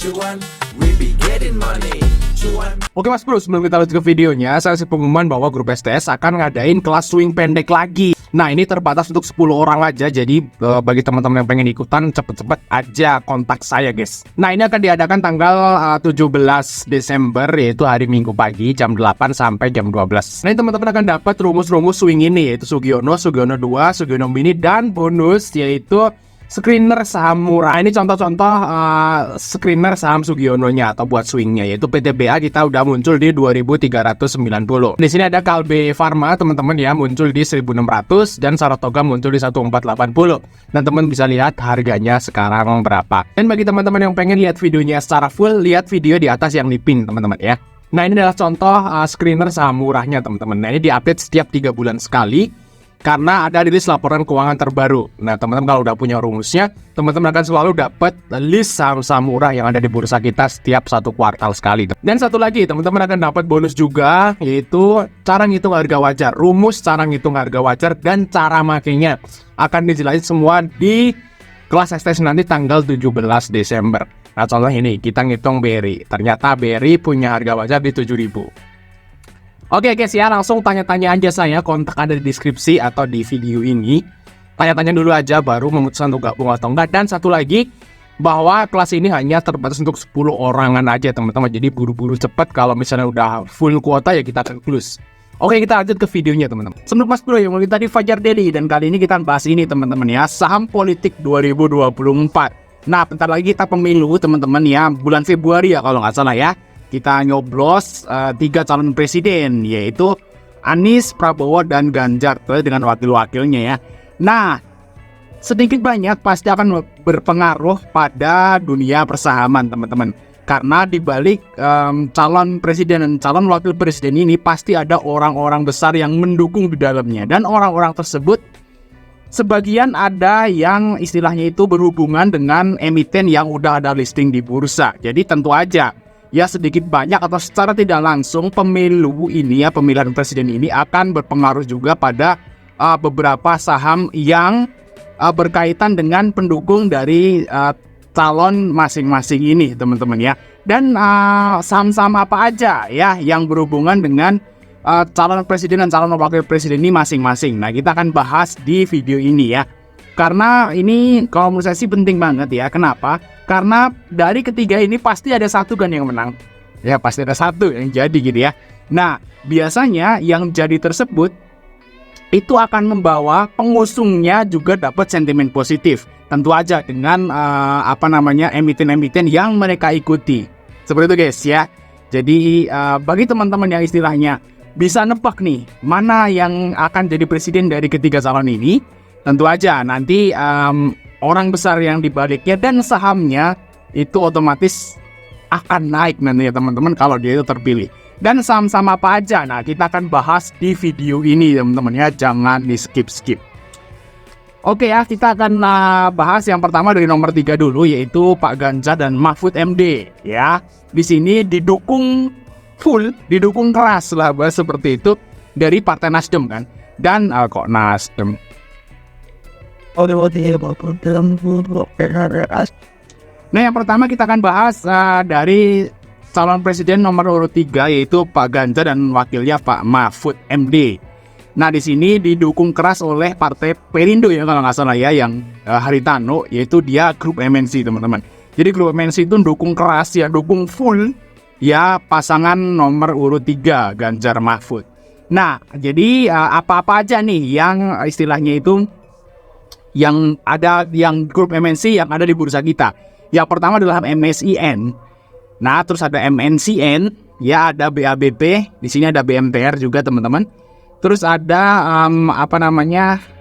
cuan, we be getting money. Cuan. Oke Mas Bro, sebelum kita lanjut ke videonya, saya kasih pengumuman bahwa grup STS akan ngadain kelas swing pendek lagi. Nah ini terbatas untuk 10 orang aja, jadi bagi teman-teman yang pengen ikutan cepet-cepet aja kontak saya guys. Nah ini akan diadakan tanggal 17 Desember, yaitu hari Minggu pagi jam 8 sampai jam 12. Nah ini teman-teman akan dapat rumus-rumus swing ini, yaitu Sugiono, Sugiono 2, Sugiono Mini, dan bonus yaitu screener saham murah. Ini contoh-contoh screener saham Sugiononya atau buat swingnya, yaitu PTBA kita udah muncul di 2390. Di sini ada Kalbe Pharma teman-teman ya, muncul di 1600, dan Saratoga muncul di 1480. Dan teman bisa lihat harganya sekarang berapa. Dan bagi teman-teman yang pengen lihat videonya secara full, lihat video di atas yang di pin teman-teman ya. Nah ini adalah contoh screener saham murahnya teman-teman. Nah ini diupdate setiap 3 bulan sekali, karena ada rilis laporan keuangan terbaru. Nah teman-teman kalau udah punya rumusnya, teman-teman akan selalu dapat list saham-saham murah yang ada di bursa kita setiap 1 kuartal sekali. Dan satu lagi, teman-teman akan dapat bonus juga, yaitu cara ngitung harga wajar. Rumus cara ngitung harga wajar dan cara makainya akan dijelasin semua di kelas STS nanti tanggal 17 Desember. Nah contohnya ini, kita ngitung BRI. Ternyata BRI punya harga wajar di 7.000. Oke guys ya, langsung tanya-tanya aja saya, kontak ada di deskripsi atau di video ini. Tanya-tanya dulu aja baru memutuskan untuk gabung atau enggak. Dan satu lagi, bahwa kelas ini hanya terbatas untuk 10 orangan aja teman-teman. Jadi buru-buru cepet, kalau misalnya udah full kuota ya kita akan close. Oke, kita lanjut ke videonya teman-teman. Sebelum Mas Bro yang kita di Fajar Daily, dan kali ini kita bahas ini teman-teman ya, saham politik 2024. Nah bentar lagi kita pemilu teman-teman ya, bulan Februari ya kalau nggak salah ya. Kita nyoblos 3 calon presiden, yaitu Anies, Prabowo, dan Ganjar dengan wakil-wakilnya ya. Nah, sedikit banyak pasti akan berpengaruh pada dunia persahaman teman-teman. Karena dibalik calon presiden dan calon wakil presiden ini pasti ada orang-orang besar yang mendukung di dalamnya. Dan orang-orang tersebut sebagian ada yang istilahnya itu berhubungan dengan emiten yang udah ada listing di bursa. Jadi tentu aja ya sedikit banyak atau secara tidak langsung pemilu ini ya, pemilihan presiden ini akan berpengaruh juga pada beberapa saham yang berkaitan dengan pendukung dari calon masing-masing ini teman-teman ya. Dan saham-saham apa aja ya yang berhubungan dengan calon presiden dan calon wakil presiden ini masing-masing. Nah kita akan bahas di video ini ya. Karena ini kalau menurut saya sih penting banget ya. Kenapa? Karena dari ketiga ini pasti ada satu kan yang menang. Ya pasti ada satu yang jadi gitu ya. Nah biasanya yang jadi tersebut itu akan membawa pengusungnya juga dapat sentimen positif. Tentu aja dengan emiten-emiten yang mereka ikuti. Seperti itu guys ya. Jadi bagi teman-teman yang istilahnya bisa nebak nih mana yang akan jadi presiden dari ketiga calon ini, tentu aja nanti orang besar yang dibaliknya dan sahamnya itu otomatis akan naik nanti ya teman-teman kalau dia itu terpilih. Dan saham-saham apa aja, nah kita akan bahas di video ini teman-teman ya, jangan di skip-skip. Oke ya, kita akan bahas yang pertama dari nomor 3 dulu, yaitu Pak Ganjar dan Mahfud MD ya. Di sini didukung full, didukung keras lah seperti itu dari Partai Nasdem kan. Dan kok Nasdem? Nah yang pertama kita akan bahas dari calon presiden nomor urut 3, yaitu Pak Ganjar dan wakilnya Pak Mahfud MD. Nah di sini didukung keras oleh Partai Perindo ya kalau nggak salah ya, yang Haritano, yaitu dia grup MNC teman-teman. Jadi grup MNC itu dukung keras ya, dukung full ya pasangan nomor urut 3 Ganjar Mahfud. Nah jadi apa-apa aja nih yang istilahnya itu yang ada, yang grup MNC yang ada di bursa kita. Yang pertama adalah MSIN. Nah, terus ada MNCN, ya ada BABP, di sini ada BMTR juga teman-teman. Terus ada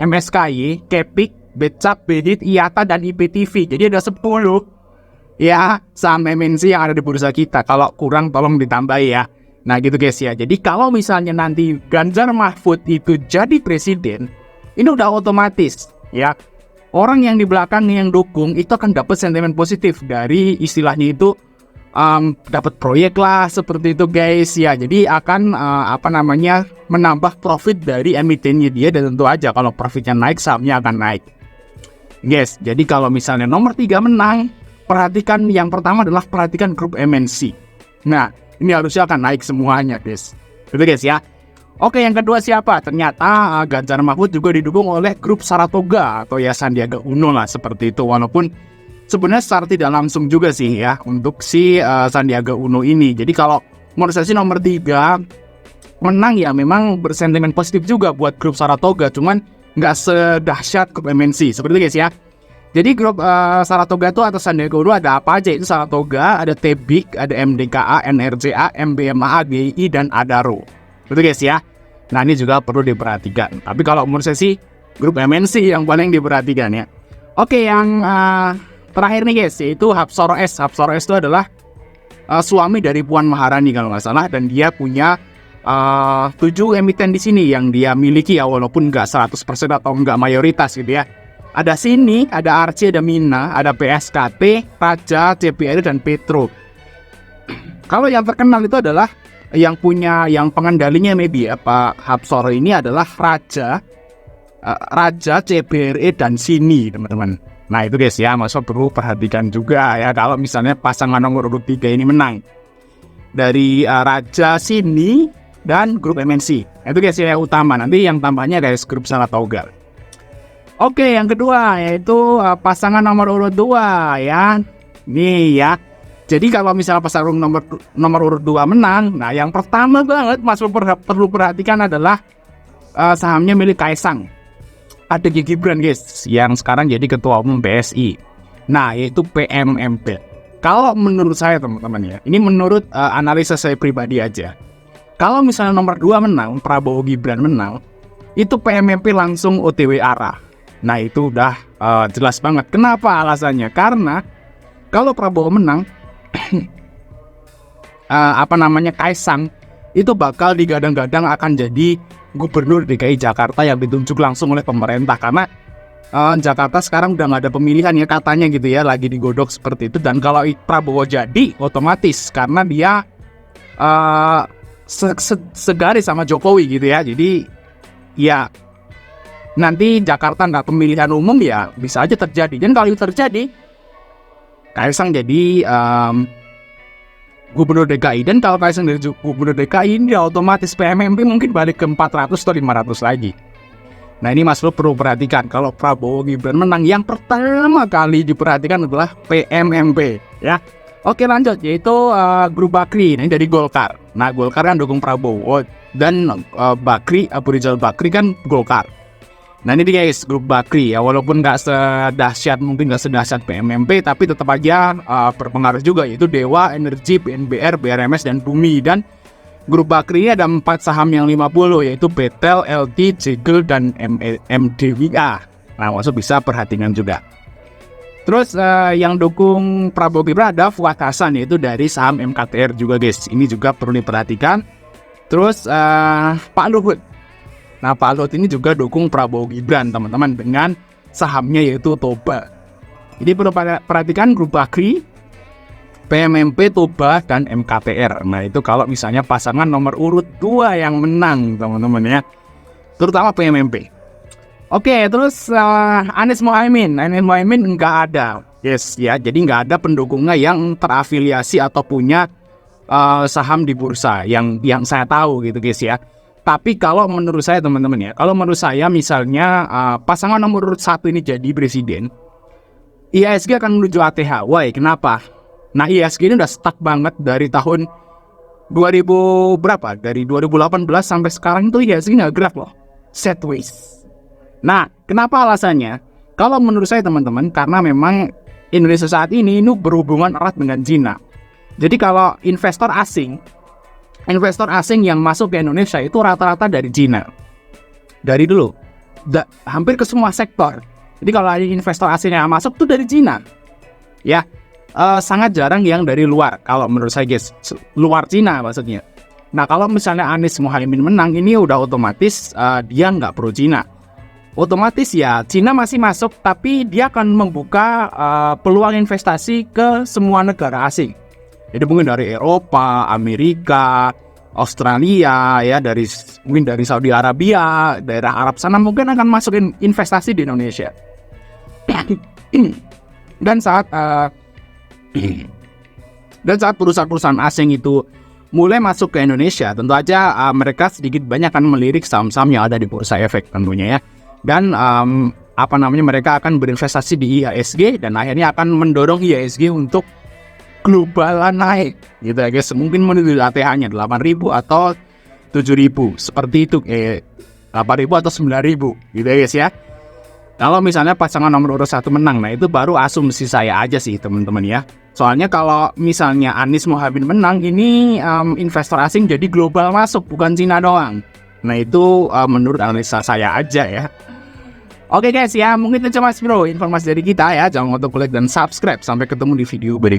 MSKY, Kepik, Becap, Bedit, IATA, dan IPTV. Jadi ada 10 ya saham MNC yang ada di bursa kita. Kalau kurang tolong ditambah ya. Nah gitu guys ya. Jadi kalau misalnya nanti Ganjar Mahfud itu jadi presiden, ini udah otomatis ya, orang yang di belakang yang dukung itu akan dapat sentimen positif dari istilahnya itu dapat proyek lah seperti itu guys ya. Jadi akan menambah profit dari emitennya dia, dan tentu aja kalau profitnya naik sahamnya akan naik guys. Jadi kalau misalnya nomor 3 menang, perhatikan yang pertama adalah perhatikan grup MNC. Nah, ini harusnya akan naik semuanya, guys. Gitu guys ya. Oke, yang kedua siapa? Ternyata Ganjar Mahfud juga didukung oleh grup Saratoga atau ya Sandiaga Uno lah seperti itu. Walaupun sebenarnya secara tidak langsung juga sih ya untuk si Sandiaga Uno ini. Jadi kalau menurut saya sih nomor 3 menang ya memang bersentimen positif juga buat grup Saratoga. Cuman nggak sedahsyat grup MNC. Seperti itu guys ya. Jadi grup Saratoga itu atau Sandiaga Uno ada apa aja? Itu Saratoga, ada Tebik, ada MDKA, NRJA, MBMA, GI, dan Adaro. Betul guys ya. Nah ini juga perlu diperhatikan. Tapi kalau menurut saya sih grup MNC yang paling diperhatikan ya. Oke, yang terakhir nih guys, yaitu Hapsoro S. Hapsoro S itu adalah suami dari Puan Maharani kalau nggak salah, dan dia punya 7 emiten di sini yang dia miliki ya, walaupun nggak 100% atau nggak mayoritas gitu ya. Ada Sini, ada Arci, ada Mina, ada PSKT, Raja, CPR, dan Petro. Kalau yang terkenal itu adalah yang pengendalinya maybe Pak Hapsoro ini adalah Raja, CBRE, dan Sini teman-teman. Nah itu guys ya, maksud perlu perhatikan juga ya kalau misalnya pasangan nomor urut 3 ini menang dari Raja, Sini, dan grup MNC. Itu guys yang utama. Nanti yang tambahnya guys grup Saratoga. Oke, yang kedua yaitu pasangan nomor urut 2 ya. Nih ya. Jadi kalau misalnya pasangan nomor urut 2 menang, nah yang pertama banget Mas perlu perhatikan adalah sahamnya milik Kaisang. Ada Gibran guys, yang sekarang jadi ketua umum PSI. Nah, yaitu PMMP. Kalau menurut saya teman-teman ya, ini menurut analisa saya pribadi aja. Kalau misalnya nomor 2 menang, Prabowo Gibran menang, itu PMMP langsung OTW arah. Nah, itu udah jelas banget. Kenapa alasannya? Karena kalau Prabowo menang, Kaisang itu bakal digadang-gadang akan jadi gubernur DKI Jakarta yang ditunjuk langsung oleh pemerintah, karena Jakarta sekarang udah nggak ada pemilihan ya katanya gitu ya, lagi digodok seperti itu. Dan kalau Prabowo jadi otomatis karena dia segaris sama Jokowi gitu ya, jadi ya nanti Jakarta nggak pemilihan umum ya bisa aja terjadi. Dan kalau itu terjadi, Kaisang jadi gubernur DKI, dan kalau Kaisang dari gubernur DKI ini ya otomatis PMMP mungkin balik ke 400 atau 500 lagi. Nah ini Mas perlu perhatikan, kalau Prabowo Gibran menang yang pertama kali diperhatikan adalah PMMP ya. Oke lanjut, yaitu grup Bakri, ini dari Golkar. Nah Golkar kan dukung Prabowo, dan Bakri, Abu Rizal Bakri kan Golkar. Nah ini dia guys, grup Bakri ya, walaupun nggak sedahsyat PMMP, tapi tetap aja berpengaruh juga, yaitu Dewa, Energi, BNBR, BRMS, dan Bumi. Dan grup Bakri ini ada 4 saham yang 50, yaitu Betel, LT, Jegel, dan MDWA. Nah maksud bisa perhatikan juga. Terus yang dukung Prabowo Gibran ada Fuad Hasan, yaitu dari saham MKTR juga guys. Ini juga perlu diperhatikan. Terus Pak Luhut. Nah Pak Luhut ini juga dukung Prabowo Gibran teman-teman dengan sahamnya yaitu Toba. Jadi perlu perhatikan grup Bakri, PMMP, Toba, dan MKTR. Nah itu kalau misalnya pasangan nomor urut 2 yang menang teman-teman ya, terutama PMMP. Oke, terus Anies Mohaimin nggak ada, yes ya. Jadi nggak ada pendukungnya yang terafiliasi atau punya saham di bursa yang saya tahu gitu guys ya. Tapi kalau menurut saya teman-teman ya, kalau menurut saya misalnya pasangan nomor urut 1 ini jadi presiden, IHSG akan menuju ATH. Why? Kenapa? Nah IHSG ini udah stuck banget dari tahun 2000 berapa? Dari 2018 sampai sekarang itu IHSG nggak gerak loh, sideways. Nah kenapa alasannya? Kalau menurut saya teman-teman, karena memang Indonesia saat ini berhubungan erat dengan Cina. Jadi kalau investor asing yang masuk ke Indonesia itu rata-rata dari Cina. Dari dulu hampir ke semua sektor. Jadi kalau ada investor asing yang masuk tuh dari Cina. Ya, sangat jarang yang dari luar. Kalau menurut saya guys, luar Cina maksudnya. Nah kalau misalnya Anies Mohaimin menang, ini udah otomatis dia nggak pro Cina. Otomatis ya Cina masih masuk, tapi dia akan membuka peluang investasi ke semua negara asing. Jadi mungkin dari Eropa, Amerika, Australia, ya mungkin dari Saudi Arabia, daerah Arab sana mungkin akan masukin investasi di Indonesia. Dan saat Dan saat perusahaan-perusahaan asing itu mulai masuk ke Indonesia, tentu aja mereka sedikit banyak akan melirik saham-saham yang ada di bursa efek tentunya ya. Dan mereka akan berinvestasi di IHSG dan akhirnya akan mendorong IHSG untuk globalan naik gitu ya guys. Mungkin menuju ATH-nya 8.000 atau 7.000 seperti itu, 8.000 atau 9.000 gitu ya guys ya. Kalau misalnya pasangan nomor urut 1 menang, nah itu baru asumsi saya aja sih teman-teman ya. Soalnya kalau misalnya Anies Mohaimin menang, ini investor asing jadi global masuk, bukan Cina doang. Nah itu menurut analisa saya aja ya. Oke guys ya, mungkin itu cuma informasi dari kita ya. Jangan lupa untuk like dan subscribe. Sampai ketemu di video berikutnya.